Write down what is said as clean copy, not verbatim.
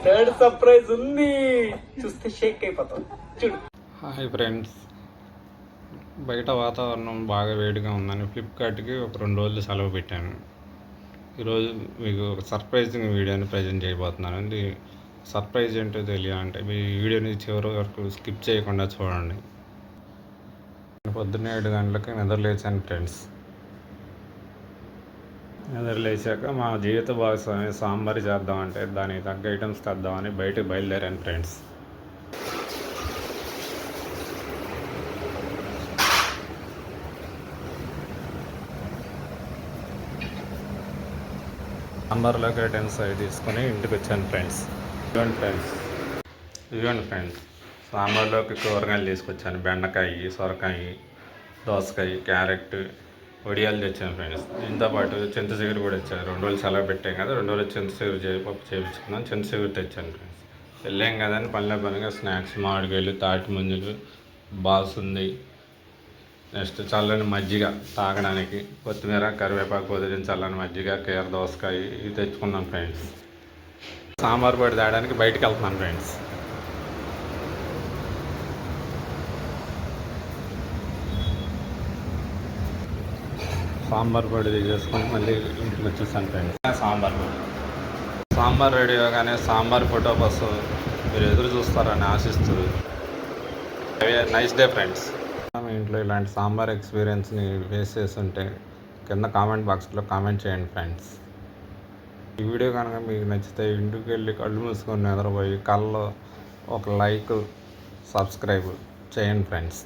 Third surprise ఉంది, చూస్తే షేక్ అయిపోతాం. చూడు. హాయ్ ఫ్రెండ్స్, బయట వాతావరణం బాగా వేడిగా ఉందని ఫ్లిప్కార్ట్కి ఒక 2 రోజులు సెలవు పెట్టాను. ఈరోజు మీకు ఒక సర్ప్రైజింగ్ వీడియోని ప్రజెంట్ చేయబోతున్నాను. ఇది సర్ప్రైజ్ ఏంటో తెలియాలంటే మీ వీడియోని చివరి వరకు స్కిప్ చేయకుండా చూడండి. పొద్దున్నే 7 గంటలకి నిద్ర లేచాను ఫ్రెండ్స్. నిద్ర లేచాక మా జీవిత భాగస్వామి సాంబార్ చేద్దామంటే దానికి తగ్గ ఐటమ్స్ తెద్దామని బయటకు బయలుదేరాను ఫ్రెండ్స్. సాంబార్లోకి ఐటమ్స్ అవి తీసుకొని ఇంటికి వచ్చాను ఫ్రెండ్స్. ఇవ్వండి ఫ్రెండ్స్, సాంబార్లోకి కూరగాయలు తీసుకొచ్చాను. బెండకాయ, సొరకాయ, దోసకాయ, క్యారెట్, వడియాలు తెచ్చాను ఫ్రెండ్స్. దీంతో పాటు చింతచిగురు కూడా వచ్చాను. 2 రోజులు సెలవు పెట్టాం కదా, 2 రోజులు చింతచిగురు పప్పు చేయించుకున్నాను. చింతచిగురు తెచ్చాను ఫ్రెండ్స్. వెళ్ళాం కదా అని పనిగా స్నాక్స్, మామిడికాయలు, తాటి ముంజలు, బాసుంది, నెక్స్ట్ చల్లని మజ్జిగ తాగడానికి, కొత్తిమీర, కరివేపాకు వదిలిన చల్లని మజ్జిగ, కీర దోసకాయ ఇవి తెచ్చుకున్నాం ఫ్రెండ్స్. సాంబార్ పొడి తాగడానికి బయటికి వెళ్తున్నాను ఫ్రెండ్స్. సాంబార్ పొడి తీసుకొని మళ్ళీ ఇంటికి వచ్చేసాను ఫ్రెండ్స్. సాంబార్ రెడీ అవగానే సాంబార్ ఫోటో కోసం మీరు ఎదురు చూస్తారని ఆశిస్తూ నైస్ డే ఫ్రెండ్స్. మీ ఇంట్లో ఇలాంటి సాంబార్ ఎక్స్పీరియన్స్ని ఫేస్ చేస్తుంటే కింద కామెంట్ బాక్స్లో కామెంట్ చేయండి ఫ్రెండ్స్. ఈ వీడియో కనుక మీకు నచ్చితే ఇంటికి వెళ్ళి కళ్ళు మూసుకొని నిద్రపోయి కళ్ళలో ఒక లైక్, సబ్స్క్రైబ్ చేయండి ఫ్రెండ్స్.